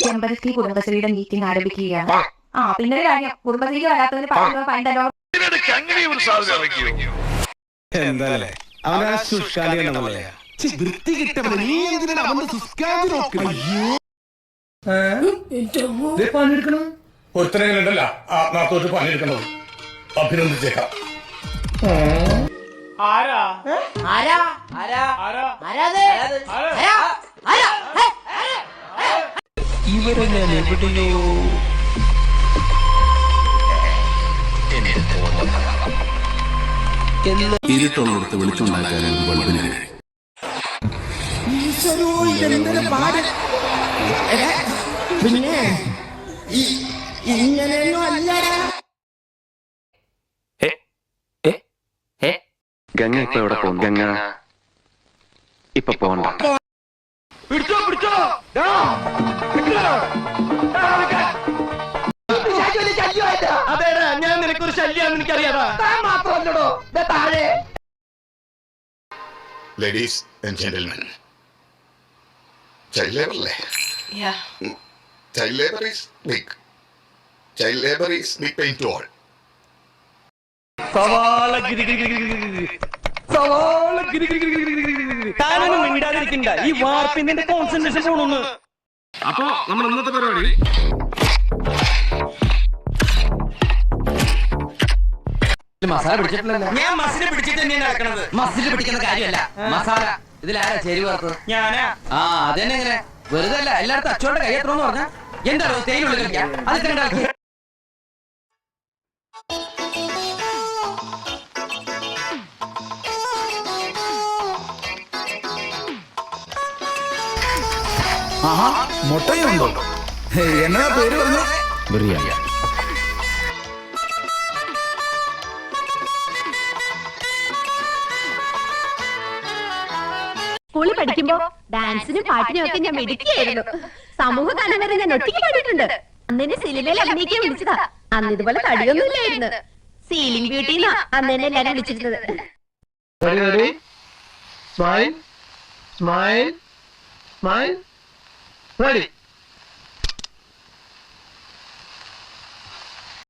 ചെമ്പരത്തി കുടുംബശ്രീയുടെ മീറ്റിംഗ് ആരംഭിക്കുകയാണ്. പിന്നെ കാര്യം കുടുംബശ്രീക്ക് വരാത്തതിന് പണ്ടല്ലോ. ഒരുത്തരങ്ങളുണ്ടല്ല നാത്തോട്ട് പണിയെടുക്കണത് അഭിനന്ദിച്ചേക്കാം. ഇവരെ ഞാൻ എവിടെയോ ഇരുട്ടുള്ളിടത്ത് വിളിച്ചുണ്ടാക്കാൻ ബൾബിന് കഴിയും. പിന്നെ ഇങ്ങനെയൊന്നും അല്ലടാ. ഗംഗ ഇപ്പൊ എവിടെ പോകും? ഗംഗ ഇപ്പൊ പോകണ്ട. അതേടാ, ഞാൻ നിനക്കൊരു ശല്യാന്ന് എനിക്കറിയാതാ. Ladies and gentlemen, child labor അല്ലേ? Child labor is big. Child labor is big pain to all. താനൊന്നും മിണ്ടാതിരിക്കണ്ട. ഈ വാർപ്പിന്റെ കോൺസെൻട്രേഷൻ പോണു. അപ്പൊ നമ്മൾ ഇന്നത്തെ പരിപാടി മസാല പിടിച്ചിട്ടില്ല. ഞാൻ മസിൽ പിടിച്ചിട്ട് തന്നെയാണ് നടക്കണത്. മസിൽ പിടിക്കുന്ന കാര്യമല്ല മസാല. ഇതിലാരാ ചേരി വറുത്തത്? ഞാനാ. അതെന്നെ എങ്ങനെ വെറുതെ അല്ല. എല്ലായിടത്തും അച്ചോടെ കൈ എത്രന്ന് പറഞ്ഞാ എന്താണോ തേയിലുള്ളിൽ കളിക്കാം. അതൊക്കെ ഉണ്ടാക്കി മുട്ടയുണ്ടോ? എന്നാ പേര് പറഞ്ഞു? ബിരിയാണി. സ്കൂളിൽ പഠിക്കുമ്പോ ഡാൻസിനും പാട്ടിനും ഒക്കെ ഞാൻ മിടുക്കിയായിരുന്നു. സമൂഹ ഗാനം വരെ ഞാൻ ഒറ്റയ്ക്ക് പാടിയിട്ടുണ്ട്. അന്നെ സിനിമയിൽ അഭിനയിക്കാൻ വിളിച്ചതാ. അന്ന് ഇതുപോലെ തടിയൊന്നും ഇല്ലായിരുന്നു. സീലിംഗ് ബ്യൂട്ടി അന്ന് തന്നെ എല്ലാരും വിളിച്ചിരുന്നത്. Smile smile smile ready.